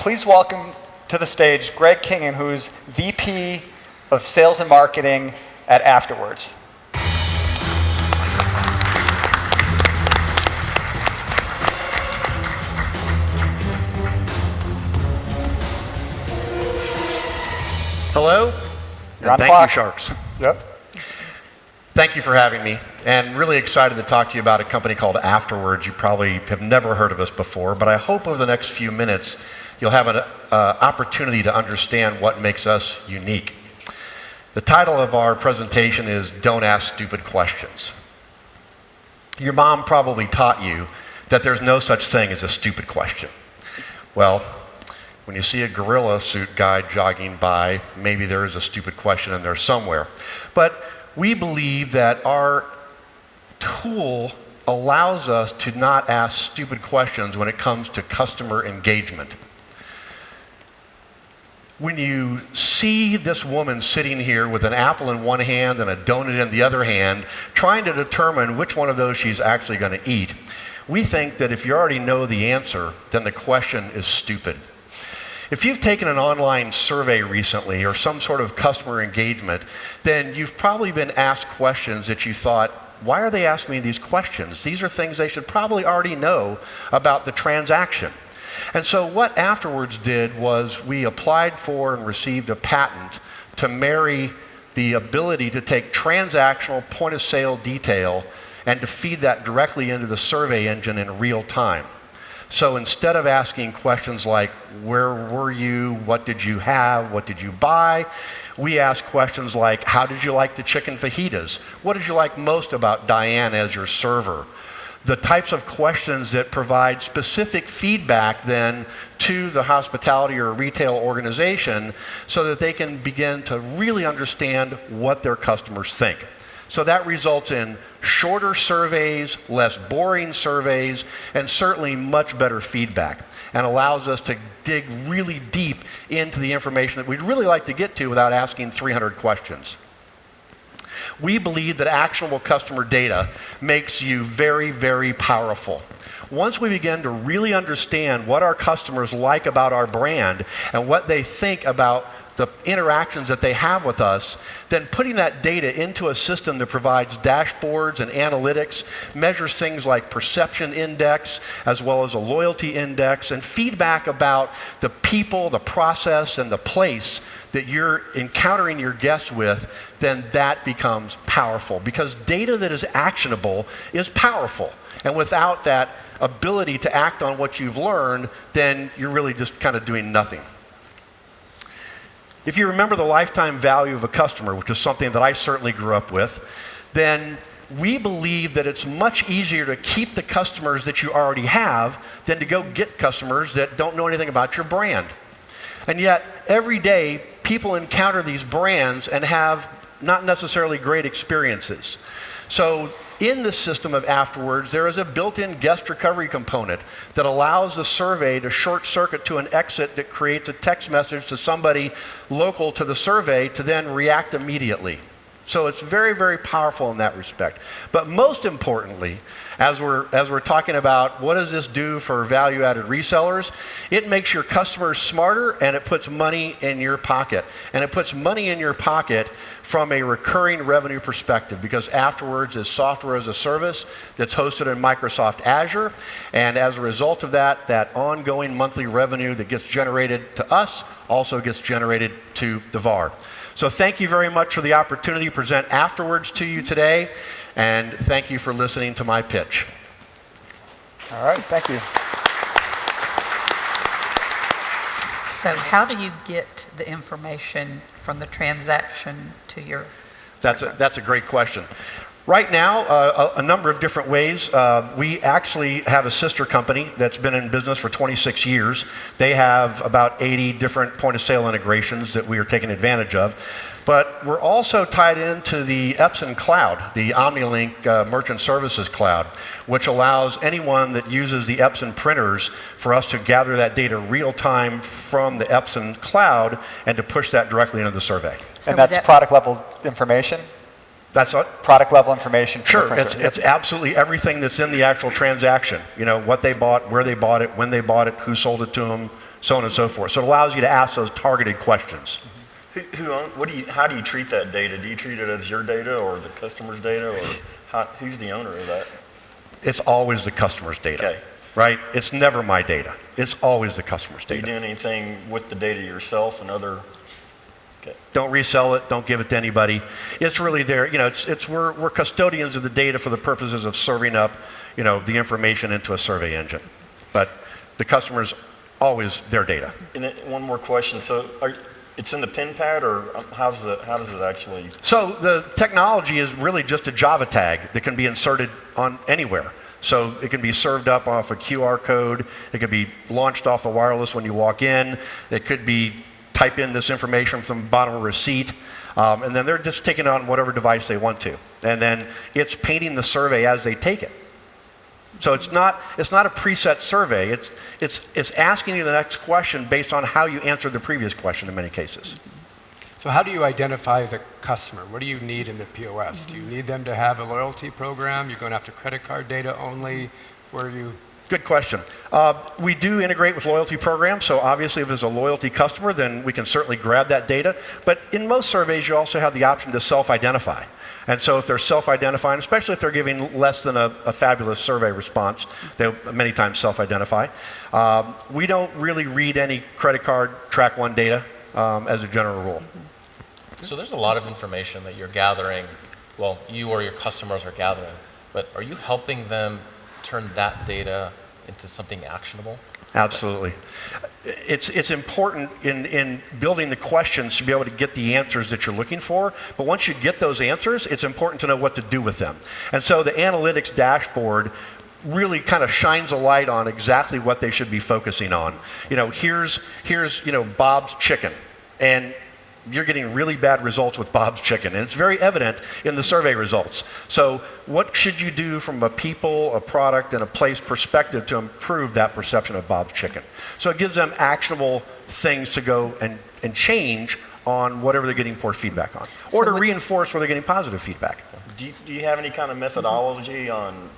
please welcome to the stage Greg Kingan, who's VP of Sales and Marketing at Afterwords. Hello. You're on the thank clock. you, Sharks. Yep. Thank you for having me, and really excited to talk to you about a company called Afterwords. You probably have never heard of us before, but I hope over the next few minutes you'll have an opportunity to understand what makes us unique. The title of our presentation is Don't Ask Stupid Questions. Your mom probably taught you that there's no such thing as a stupid question. Well, when you see a gorilla suit guy jogging by, maybe there is a stupid question in there somewhere. But we believe that our tool allows us to not ask stupid questions when it comes to customer engagement. When you see this woman sitting here with an apple in one hand and a donut in the other hand, trying to determine which one of those she's actually going to eat, we think that if you already know the answer, then the question is stupid. If you've taken an online survey recently or some sort of customer engagement, then you've probably been asked questions that you thought, why are they asking me these questions? These are things they should probably already know about the transaction. And so what Afterwords did was we applied for and received a patent to marry the ability to take transactional point of sale detail and to feed that directly into the survey engine in real time. So instead of asking questions like, where were you, what did you have, what did you buy, we ask questions like, how did you like the chicken fajitas? What did you like most about Diane as your server? The types of questions that provide specific feedback then to the hospitality or retail organization so that they can begin to really understand what their customers think. So that results in shorter surveys, less boring surveys, and certainly much better feedback, and allows us to dig really deep into the information that we'd really like to get to without asking 300 questions. We believe that actionable customer data makes you very, very powerful. Once we begin to really understand what our customers like about our brand and what they think about the interactions that they have with us, then putting that data into a system that provides dashboards and analytics, measures things like perception index, as well as a loyalty index, and feedback about the people, the process, and the place that you're encountering your guests with, then that becomes powerful. Because data that is actionable is powerful. And without that ability to act on what you've learned, then you're really just kind of doing nothing. If you remember the lifetime value of a customer, which is something that I certainly grew up with, then we believe that it's much easier to keep the customers that you already have than to go get customers that don't know anything about your brand. And yet, every day, people encounter these brands and have not necessarily great experiences. So in the system of Afterwords, there is a built-in guest recovery component that allows the survey to short circuit to an exit that creates a text message to somebody local to the survey to then react immediately. So it's very, very powerful in that respect. But most importantly, as we're talking about what does this do for value-added resellers, it makes your customers smarter and it puts money in your pocket. And it puts money in your pocket from a recurring revenue perspective, because Afterwords is software as a service that's hosted in Microsoft Azure. And as a result of that, that ongoing monthly revenue that gets generated to us also gets generated to the VAR. So thank you very much for the opportunity to present Afterwords to you today, and thank you for listening to my pitch. All right, thank you. So how do you get the information from the transaction to your... That's a great question. Right now, a number of different ways. We actually have a sister company that's been in business for 26 years. They have about 80 different point-of-sale integrations that we are taking advantage of. But we're also tied into the Epson Cloud, the OmniLink Merchant Services Cloud, which allows anyone that uses the Epson printers for us to gather that data real time from the Epson Cloud and to push that directly into the survey. So and that's product level information? That's what? Product level information for Sure, the printer. it's absolutely everything that's in the actual transaction. You know, what they bought, where they bought it, when they bought it, who sold it to them, so on and so forth. So it allows you to ask those targeted questions. How do you treat that data? Do you treat it as your data or the customer's data, or who's the owner of that? It's always the customer's data, Okay. right? It's never my data. It's always the customer's Do you data. do anything with the data yourself and other? Okay. Don't resell it. Don't give it to anybody. It's really there. You know, we're custodians of the data for the purposes of serving up, you know, the information into a survey engine. But the customer's always their data. And then one more question. So it's in the pin pad, or how does it actually? So the technology is really just a Java tag that can be inserted on anywhere. So it can be served up off a QR code. It could be launched off the wireless when you walk in. It could be type in this information from the bottom of a receipt. And then they're just taking it on whatever device they want to. And then it's painting the survey as they take it. So it's not a preset survey. It's asking you the next question based on how you answered the previous question in many cases. So how do you identify the customer? What do you need in the POS? Do you need them to have a loyalty program? You're going after credit card data only? Where are you? Good question. We do integrate with loyalty programs, so obviously if it's a loyalty customer, then we can certainly grab that data. But in most surveys, you also have the option to self-identify. And so if they're self-identifying, especially if they're giving less than a fabulous survey response, they'll many times self-identify. We don't really read any credit card track one data as a general rule. So there's a lot of information that you're gathering, well, you or your customers are gathering, but are you helping them turn that data into something actionable? Absolutely. It's important in building the questions to be able to get the answers that you're looking for, but once you get those answers, it's important to know what to do with them. And so the analytics dashboard really kind of shines a light on exactly what they should be focusing on. You know, here's Bob's Chicken, and you're getting really bad results with Bob's Chicken, and it's very evident in the survey results. So what should you do from a people, a product, and a place perspective to improve that perception of Bob's Chicken? So it gives them actionable things to go and change on whatever they're getting poor feedback on, or to reinforce where they're getting positive feedback. Do you have any kind of methodology on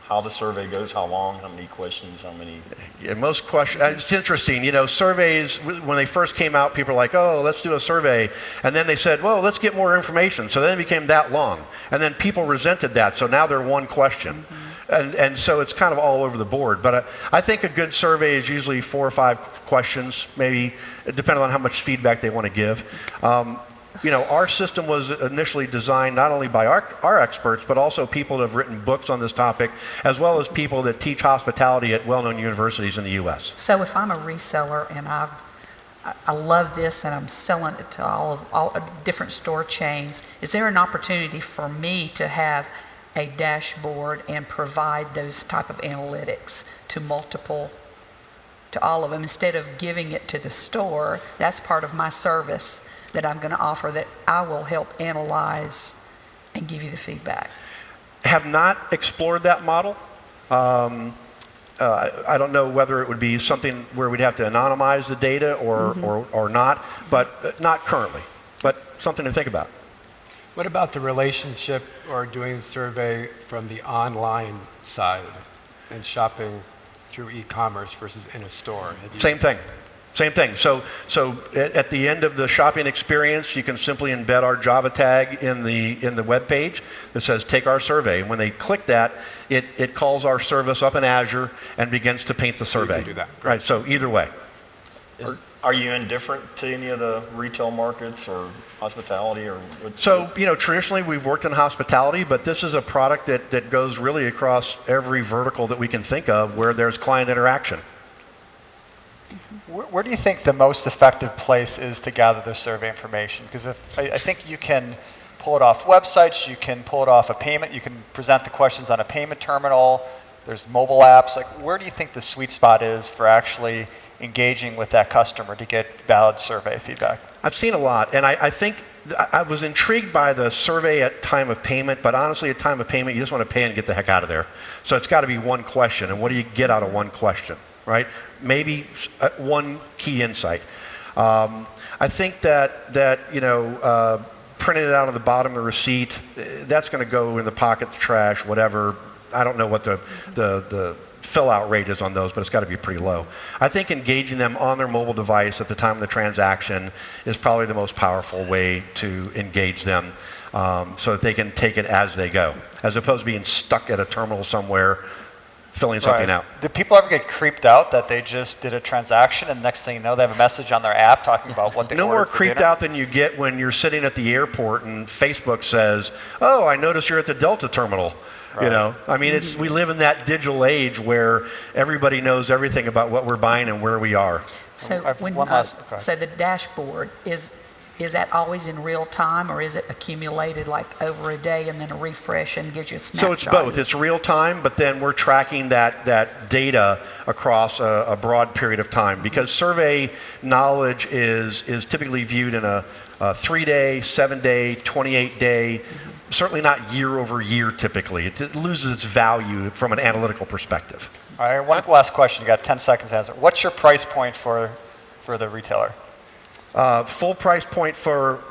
how the survey goes, how long, how many questions, how many? Yeah, most questions, it's interesting, you know, surveys, when they first came out, people were like, oh, let's do a survey. And then they said, well, let's get more information. So then it became that long. And then people resented that, so now they're one question. And so it's kind of all over the board. But I think a good survey is usually 4 or 5 questions, maybe, depending on how much feedback they want to give. You know, our system was initially designed not only by our experts, but also people that have written books on this topic, as well as people that teach hospitality at well-known universities in the U.S. So if I'm a reseller and I love this and I'm selling it to all different store chains, is there an opportunity for me to have a dashboard and provide those type of analytics to all of them, instead of giving it to the store? That's part of my service that I'm going to offer, that I will help analyze and give you the feedback. Have not explored that model. I don't know whether it would be something where we'd have to anonymize the data or not, but not currently, but something to think about. What about the relationship or doing survey from the online side and shopping through e-commerce versus in a store? Same thing. Same thing. So at the end of the shopping experience, you can simply embed our Java tag in the web page that says "Take our survey." And when they click that, it calls our service up in Azure and begins to paint the survey. You can do that. Right. So either way. Are you indifferent to any of the retail markets or hospitality, or what? So, you know, traditionally we've worked in hospitality, but this is a product that goes really across every vertical that we can think of where there's client interaction. Where do you think the most effective place is to gather the survey information? Because I think you can pull it off websites, you can pull it off a payment, you can present the questions on a payment terminal, there's mobile apps. Like, where do you think the sweet spot is for actually engaging with that customer to get valid survey feedback? I've seen a lot, and I think I was intrigued by the survey at time of payment, but honestly at time of payment you just want to pay and get the heck out of there. So it's got to be one question, and what do you get out of one question, right? Maybe one key insight. I think that you know, printing it out on the bottom of the receipt, that's going to go in the pocket, the trash, whatever. I don't know what the fill out rate is on those, but it's got to be pretty low. I think engaging them on their mobile device at the time of the transaction is probably the most powerful way to engage them, so that they can take it as they go, as opposed to being stuck at a terminal somewhere filling something out. Do people ever get creeped out that they just did a transaction and next thing you know they have a message on their app talking about what they No ordered more for creeped dinner? out than you get when you're sitting at the airport and Facebook says, "Oh, I noticed you're at the Delta terminal." You know, I mean, we live in that digital age where everybody knows everything about what we're buying and where we are. So I've- when, one last- okay. so the dashboard, is that always in real time, or is it accumulated like over a day and then a refresh and gives you a snapshot? So it's both. It's real time, but then we're tracking that data across a broad period of time, because survey knowledge is typically viewed in a 3-day, 7-day, 28-day, certainly not year over year typically. It loses its value from an analytical perspective. All right, one last question. You got 10 seconds to answer. What's your price point for the retailer? Full price point for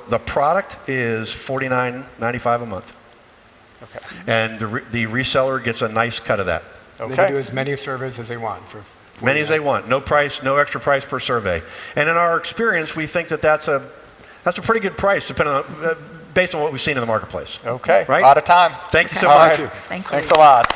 the product is $49.95 a month. Okay. And the reseller gets a nice cut of that. And they can do Okay. as many surveys as they want for Many as they want. No price, no extra price per survey. And in our experience, we think that that's a pretty good price depending on, based on what we've seen in the marketplace. Okay. Right? Out of time. Thank you so All much. right. Thank you. Thanks a lot.